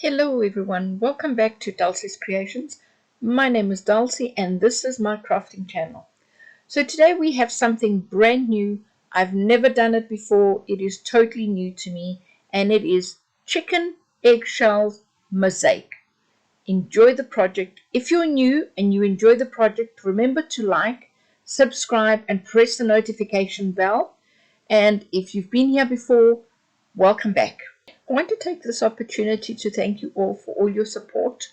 Hello everyone, welcome back to Dulcie's Creations. My name is Dulcie and this is my crafting channel. So today we have something brand new. I've never done it before. It is totally new to me and it is chicken eggshells mosaic. Enjoy the project. If you're new and you enjoy the project, remember to like, subscribe and press the notification bell. And if you've been here before, welcome back. I want to take this opportunity to thank you all for all your support.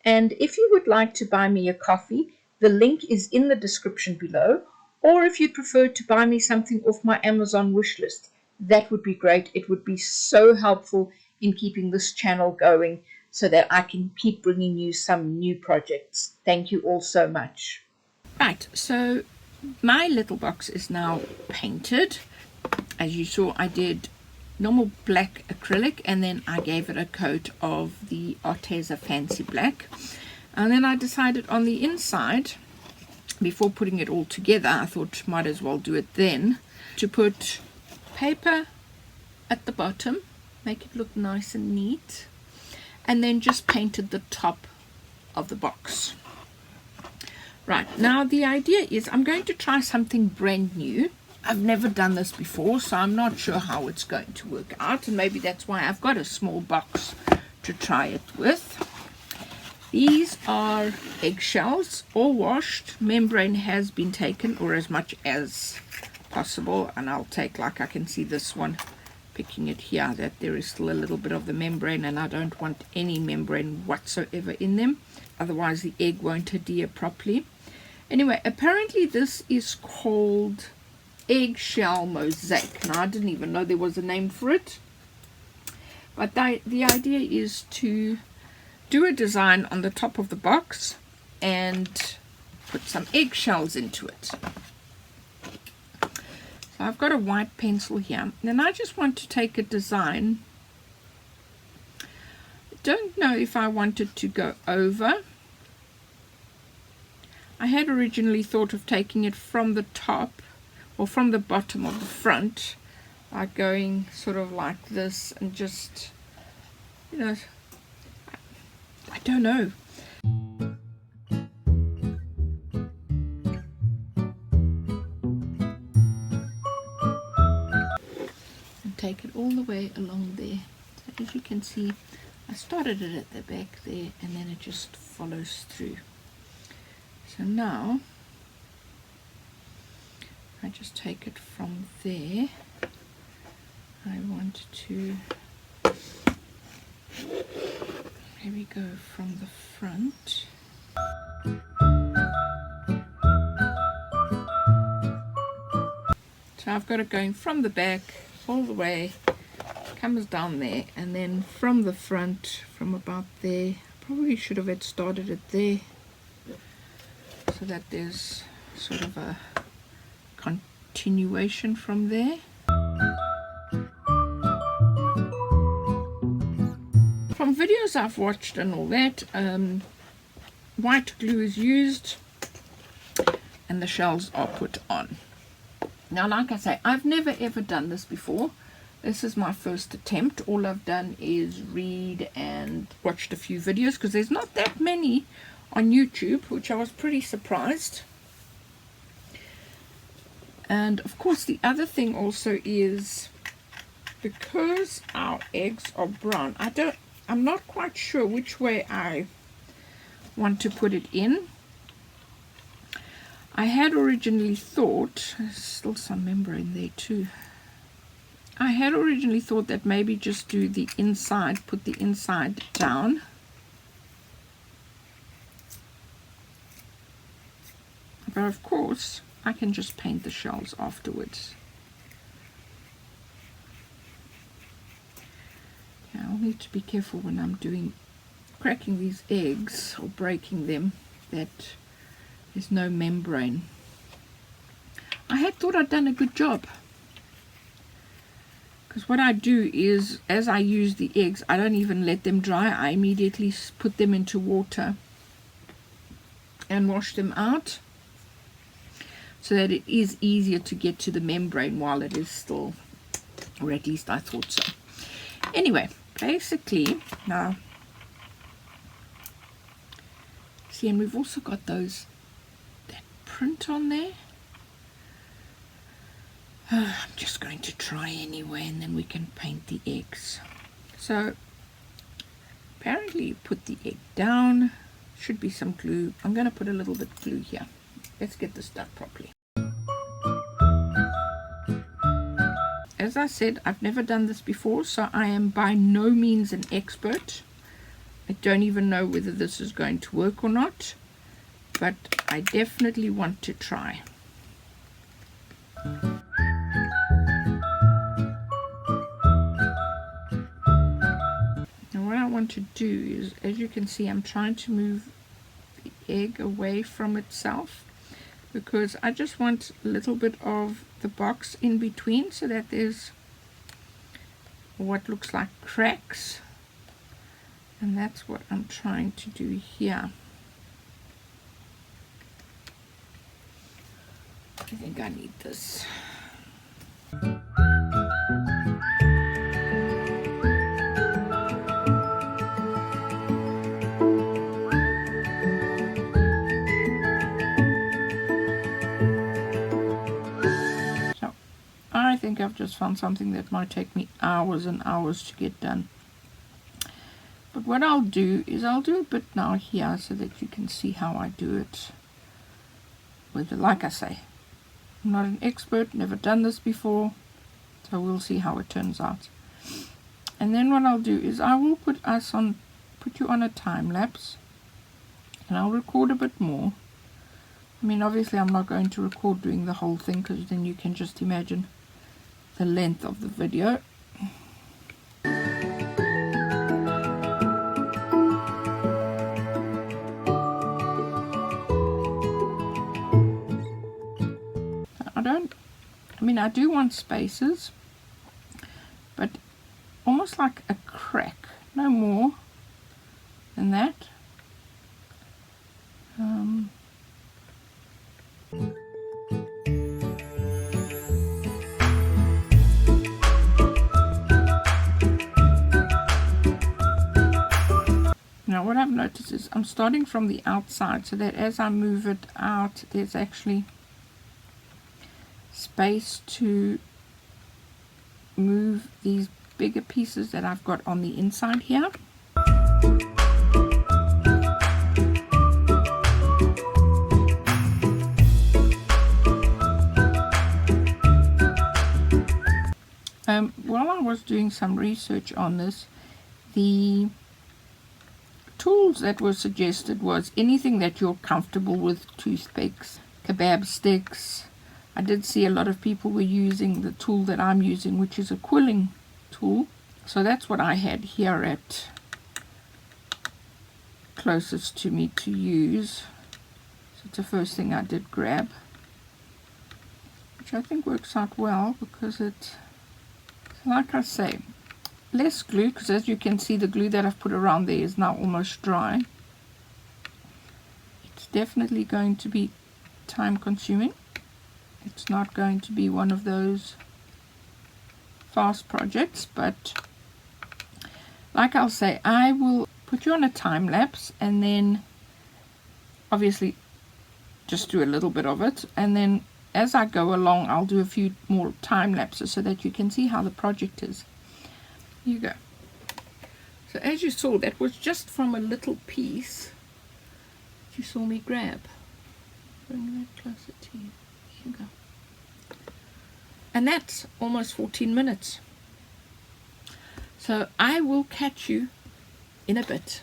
And if you would like to buy me a coffee, the link is in the description below. Or if you'd prefer to buy me something off my Amazon wish list, that would be great. It would be so helpful in keeping this channel going so that I can keep bringing you some new projects. Thank you all so much. Right, so my little box is now painted. As you saw, I did normal black acrylic and then I gave it a coat of the Arteza Fancy Black. And then I decided on the inside, before putting it all together, I thought might as well do it then, to put paper at the bottom, make it look nice and neat, and then just painted the top of the box. Right, now the idea is I'm going to try something brand new. I've never done this before, so I'm not sure how it's going to work out, and maybe that's why I've got a small box to try it with. These are eggshells, all washed. Membrane has been taken, or as much as possible, and I'll take, like I can see this one, picking it here, that there is still a little bit of the membrane, and I don't want any membrane whatsoever in them, otherwise the egg won't adhere properly. Anyway, apparently this is called Eggshell Mosaic. Now I didn't even know there was a name for it, but the idea is to do a design on the top of the box and put some eggshells into it. So I've got a white pencil here, and I just want to take a design. Don't know if I wanted to go over. I had originally thought of taking it from the top or from the bottom of the front, like going sort of like this and just, you know, I don't know. And take it all the way along there. So as you can see, I started it at the back there and then it just follows through. So now I just take it from there. I want to maybe go from the front. So I've got it going from the back all the way, comes down there, and then from the front, from about there, probably should have had started it there, so that there's sort of a continuation from there. From videos I've watched and all that, white glue is used and the shells are put on. Now, like I say, I've never ever done this before. This is my first attempt. All I've done is read and watched a few videos, because there's not that many on YouTube, which I was pretty surprised. And of course the other thing also is, because our eggs are brown, I'm not quite sure which way I want to put it in. I had originally thought, there's still some membrane there too. I had originally thought that maybe just do the inside, put the inside down. But of course, I can just paint the shells afterwards. Yeah, I'll need to be careful when I'm cracking these eggs or breaking them, that there's no membrane. I had thought I'd done a good job, because what I do is, as I use the eggs, I don't even let them dry. I immediately put them into water and wash them out, so that it is easier to get to the membrane while it is still, or at least I thought so. Anyway, basically, now See, and we've also got that print on there. I'm just going to try anyway, and then we can paint the eggs. So apparently you put the egg down, should be some glue. I'm going to put a little bit of glue here. Let's get this done properly. As I said, I've never done this before, so I am by no means an expert. I don't even know whether this is going to work or not, but I definitely want to try. Now what I want to do is, as you can see, I'm trying to move the egg away from itself, because I just want a little bit of the box in between so that there's what looks like cracks, and that's what I'm trying to do here. I think I need this. I think I've just found something that might take me hours and hours to get done. But what I'll do is I'll do a bit now here so that you can see how I do it. Like I say, I'm not an expert, never done this before, so we'll see how it turns out. And then what I'll do is I will put you on a time lapse, and I'll record a bit more. I mean, obviously I'm not going to record doing the whole thing, because then you can just imagine the length of the video. I do want spaces, but almost like a crack, no more than that. Now what I've noticed is I'm starting from the outside, so that as I move it out, there's actually space to move these bigger pieces that I've got on the inside here. While I was doing some research on this, the tools that were suggested was anything that you're comfortable with: toothpicks, kebab sticks. I did see a lot of people were using the tool that I'm using, which is a quilling tool. So that's what I had here at closest to me to use. So it's the first thing I did grab, which I think works out well, because it, like I say, less glue, because as you can see the glue that I've put around there is now almost dry. It's definitely going to be time consuming. It's not going to be one of those fast projects, but like I'll say, I will put you on a time lapse, and then obviously just do a little bit of it, and then as I go along I'll do a few more time lapses so that you can see how the project is. Here you go. So as you saw, that was just from a little piece that you saw me grab. Bring that closer to you. Here you go. And that's almost 14 minutes. So I will catch you in a bit.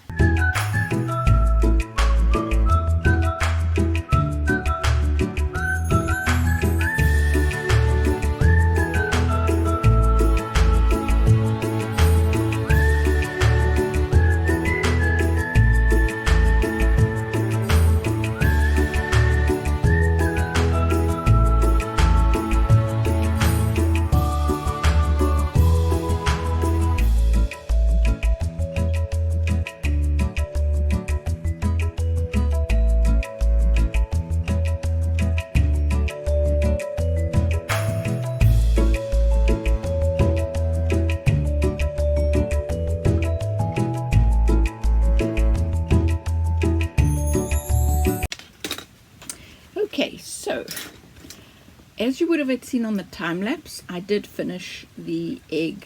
as you would have seen on the time lapse, I did finish the egg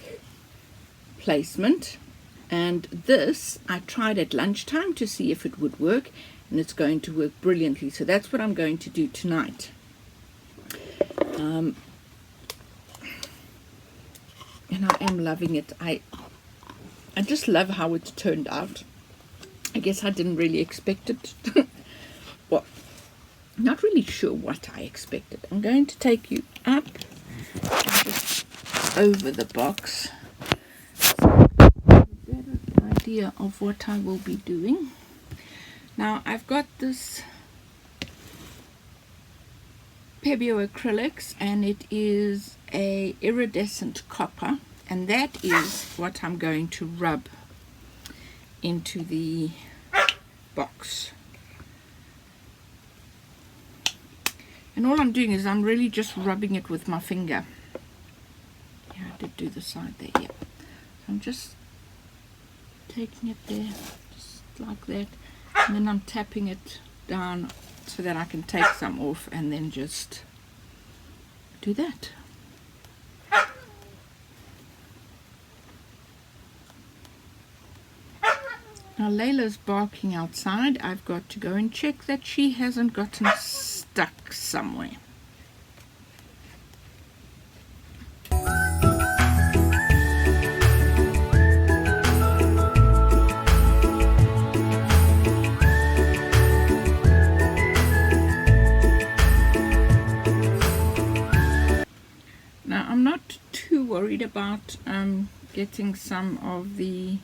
placement, and this I tried at lunchtime to see if it would work, and it's going to work brilliantly. So that's what I'm going to do tonight. And I am loving it. I just love how it's turned out. I guess I didn't really expect it. Well, not really sure what I expected. I'm going to take you up just over the box. Better idea of what I will be doing. Now I've got this Pebeo acrylics, and it is a iridescent copper, and that is what I'm going to rub into the box. And all I'm doing is I'm really just rubbing it with my finger. Yeah, I did do the side there, yeah. So I'm just taking it there, just like that, and then I'm tapping it down so that I can take some off, and then just do that. Now Layla's barking outside. I've got to go and check that she hasn't gotten stuck somewhere. Now I'm not too worried about getting some of the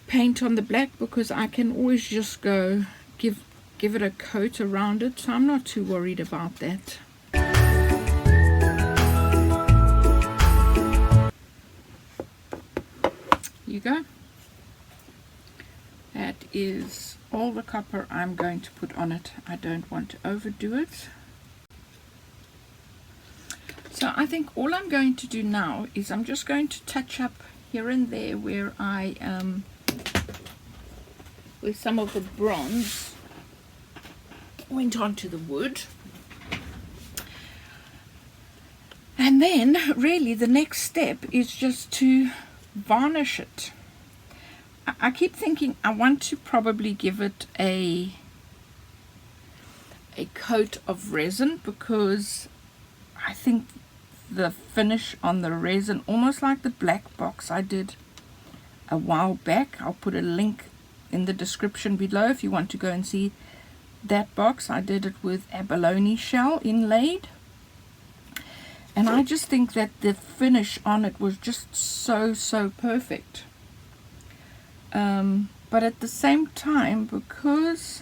paint on the black, because I can always just go give it a coat around it, so I'm not too worried about that. You go. That is all the copper I'm going to put on it. I don't want to overdo it. So I think all I'm going to do now is I'm just going to touch up here and there where where some of the bronze went onto the wood. And then really the next step is just to varnish it. I keep thinking I want to probably give it a coat of resin, because I think the finish on the resin, almost like the black box I did a while back. I'll put a link in the description below if you want to go and see that box. I did it with abalone shell inlaid, and I just think that the finish on it was just so perfect. But at the same time, because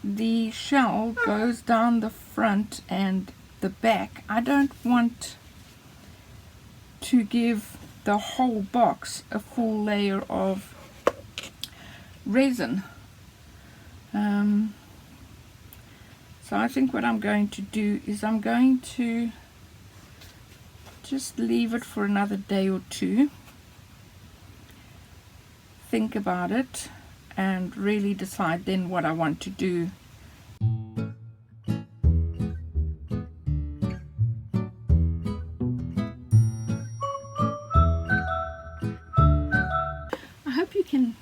the shell goes down the front and the back, I don't want to give the whole box a full layer of resin. So I think what I'm going to do is I'm going to just leave it for another day or two, think about it, and really decide then what I want to do. I hope you can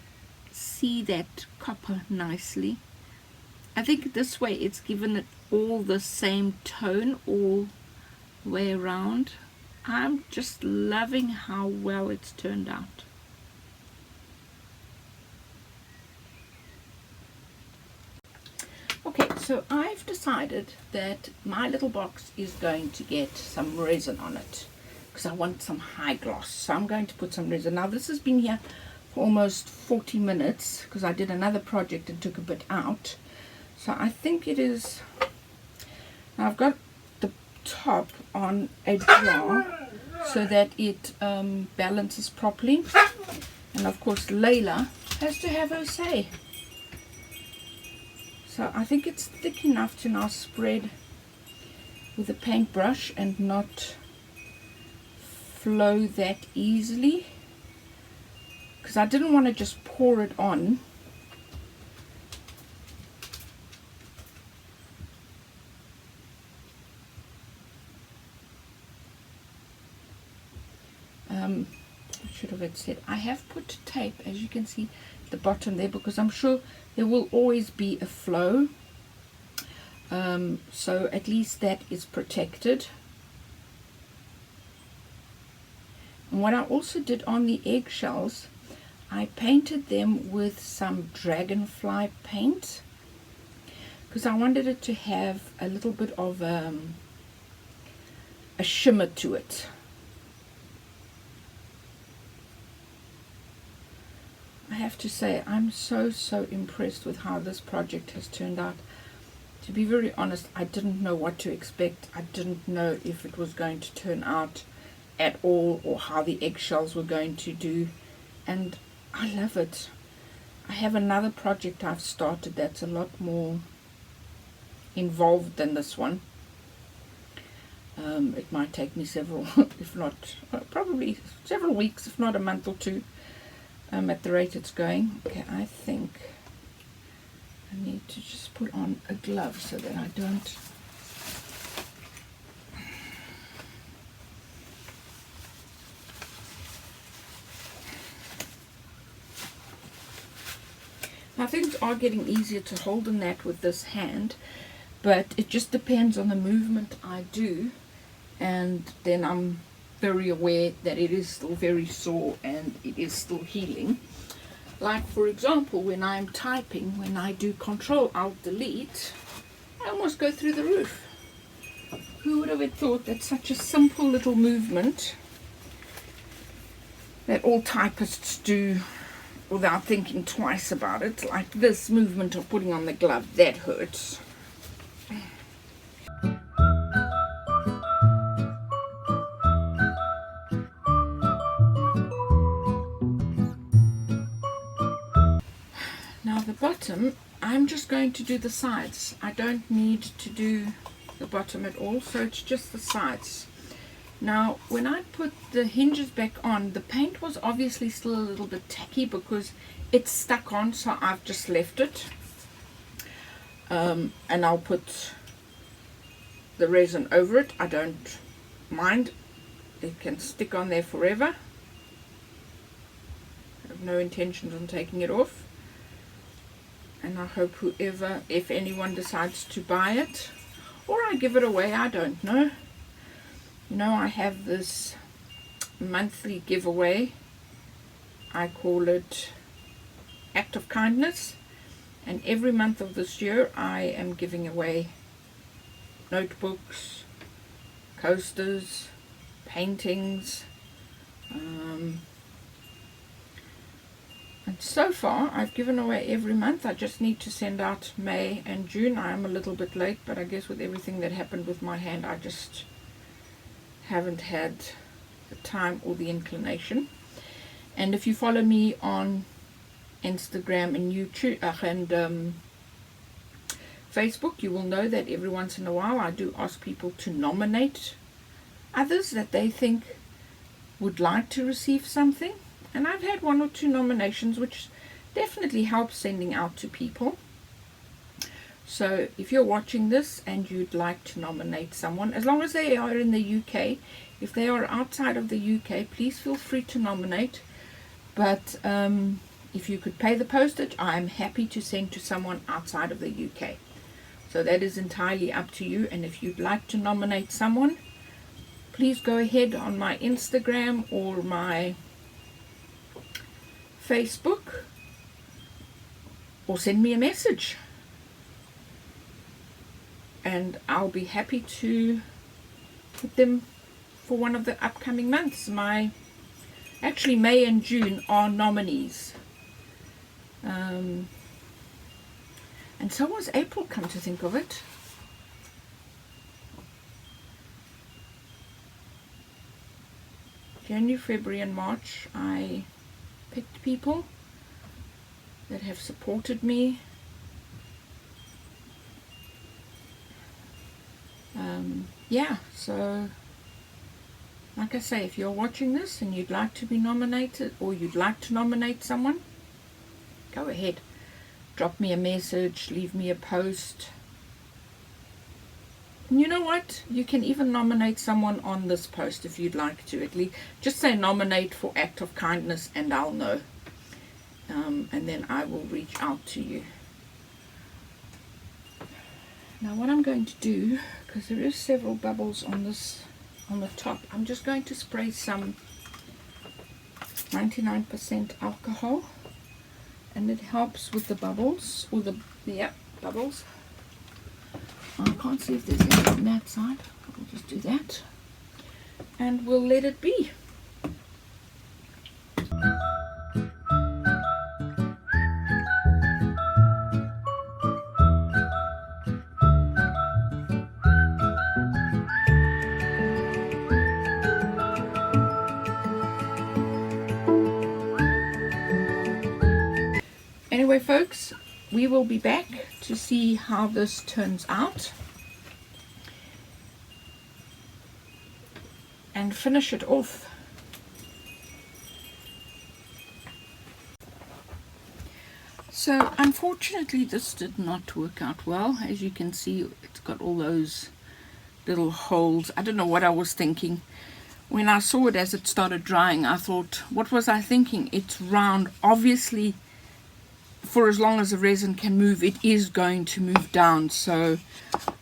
see that copper nicely. I think this way it's given it all the same tone all the way around. I'm just loving how well it's turned out. Okay, so I've decided that my little box is going to get some resin on it, because I want some high gloss. So I'm going to put some resin. Now this has been here for almost 40 minutes because I did another project and took a bit out. So I think it is. Now I've got the top on a jar so that it balances properly, and of course Layla has to have her say. So I think it's thick enough to now spread with a paintbrush and not flow that easily, because I didn't want to just pour it on. I should have said, I have put tape, as you can see, at the bottom there, because I'm sure there will always be a flow. So at least that is protected. And what I also did on the eggshells, I painted them with some dragonfly paint, because I wanted it to have a little bit of a shimmer to it. I have to say, I'm so impressed with how this project has turned out. To be very honest, I didn't know what to expect. I didn't know if it was going to turn out at all, or how the eggshells were going to do, and I love it. I have another project I've started that's a lot more involved than this one. It might take me several, if not, probably several weeks, if not a month or two, at the rate it's going. Okay, I think I need to just put on a glove so that I don't Now things are getting easier to hold in that with this hand, but it just depends on the movement I do, and then I'm very aware that it is still very sore and it is still healing. Like for example, when I'm typing, when I do Control-Alt-Delete, I almost go through the roof. Who would have thought that such a simple little movement that all typists do without thinking twice about it, like this movement of putting on the glove, that hurts. Now the bottom, I'm just going to do the sides. I don't need to do the bottom at all, so it's just the sides. Now when I put the hinges back on, the paint was obviously still a little bit tacky because it's stuck on, so I've just left it. And I'll put the resin over it. I don't mind. It can stick on there forever. I have no intentions on taking it off. And I hope whoever, if anyone decides to buy it, or I give it away, I don't know. You know, I have this monthly giveaway. I call it Act of Kindness, and every month of this year I am giving away notebooks, coasters, paintings, and so far I've given away every month. I just need to send out May and June. I am a little bit late, but I guess with everything that happened with my hand, I just haven't had the time or the inclination. And if you follow me on Instagram and YouTube and Facebook, you will know that every once in a while I do ask people to nominate others that they think would like to receive something, and I've had 1 or 2 nominations, which definitely helps sending out to people. So if you're watching this and you'd like to nominate someone, as long as they are in the UK, if they are outside of the UK, please feel free to nominate. But if you could pay the postage, I'm happy to send to someone outside of the UK. So that is entirely up to you. And if you'd like to nominate someone, please go ahead on my Instagram or my Facebook, or send me a message, and I'll be happy to put them for one of the upcoming months. Actually May and June are nominees, and so was April, come to think of it. January, February and March I picked people that have supported me. Yeah, so like I say, if you're watching this and you'd like to be nominated, or you'd like to nominate someone, go ahead, drop me a message, leave me a post, You know what? You can even nominate someone on this post if you'd like to. At least just say nominate for act of kindness and I'll know. And then I will reach out to you. Now what I'm going to do, because there is several bubbles on the top, I'm just going to spray some 99% alcohol, and it helps with the bubbles, or the bubbles. I can't see if there's any on that side. We'll just do that, and we'll let it be. Anyway, folks, we will be back to see how this turns out and finish it off. So unfortunately this did not work out well. As you can see, it's got all those little holes. I don't know what I was thinking. When I saw it as it started drying, I thought, what was I thinking? It's round. Obviously, for as long as the resin can move, it is going to move down. So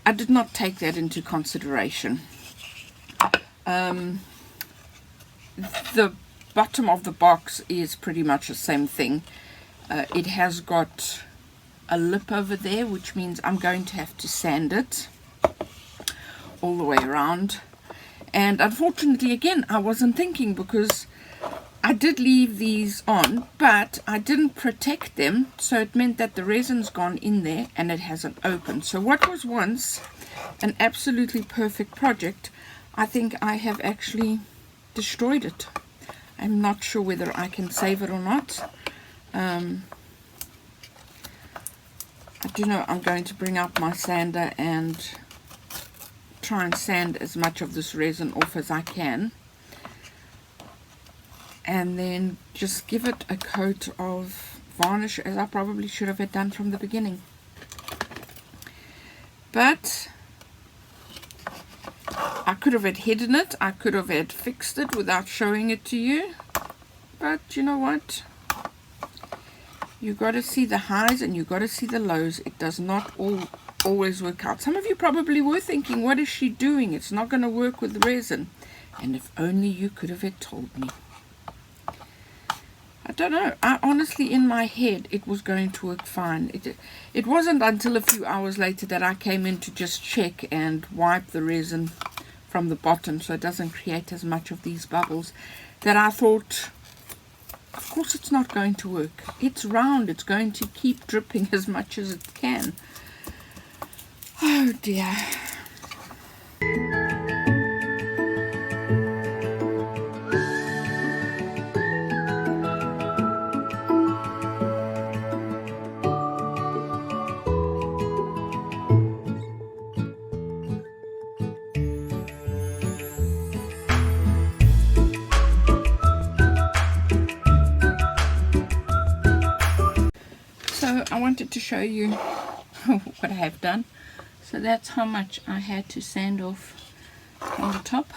I did not take that into consideration. The bottom of the box is pretty much the same thing. It has got a lip over there, which means I'm going to have to sand it all the way around. And unfortunately, again, I wasn't thinking, because I did leave these on, but I didn't protect them, so it meant that the resin's gone in there and it hasn't opened. So what was once an absolutely perfect project, I think I have actually destroyed it. I'm not sure whether I can save it or not. I do know I'm going to bring out my sander and try and sand as much of this resin off as I can, and then just give it a coat of varnish, as I probably should have had done from the beginning. But I could have had hidden it, I could have had fixed it without showing it to you, but you know what? You got to see the highs and you got to see the lows. It does not always work out. Some of you probably were thinking, what is she doing? It's not going to work with resin. And if only you could have had told me. I don't know. I honestly, in my head, it was going to work fine. It wasn't until a few hours later that I came in to just check and wipe the resin from the bottom so it doesn't create as much of these bubbles, that I thought, of course it's not going to work. It's round. It's going to keep dripping as much as it can. Oh dear. So I wanted to show you what I have done. So that's how much I had to sand off on the top.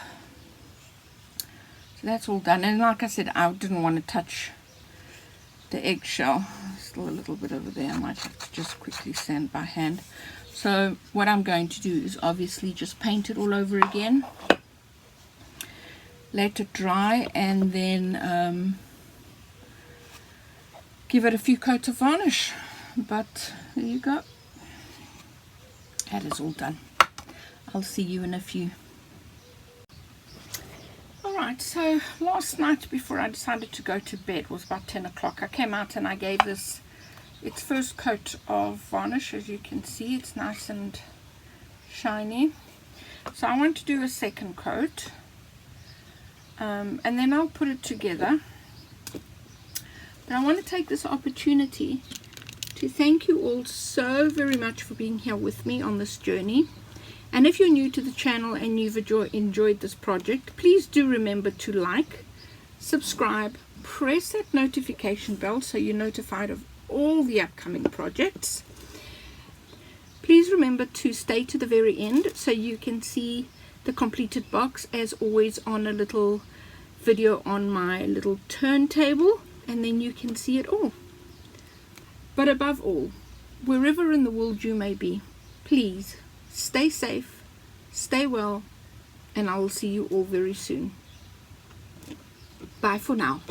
So that's all done. And like I said, I didn't want to touch the eggshell. Still a little bit over there. I might have to just quickly sand by hand. So what I'm going to do is obviously just paint it all over again. Let it dry and then give it a few coats of varnish. But there you go. That is all done. I'll see you in a few. Alright, so last night before I decided to go to bed was about 10 o'clock. I came out and I gave this its first coat of varnish. As you can see, it's nice and shiny. So I want to do a second coat. And then I'll put it together. But I want to take this opportunity to thank you all so very much for being here with me on this journey. And if you're new to the channel and you've enjoyed this project, please do remember to like, subscribe, press that notification bell so you're notified of all the upcoming projects. Please remember to stay to the very end so you can see the completed box, as always, on a little video on my little turntable, and then you can see it all. But above all, wherever in the world you may be, please stay safe, stay well, and I will see you all very soon. Bye for now.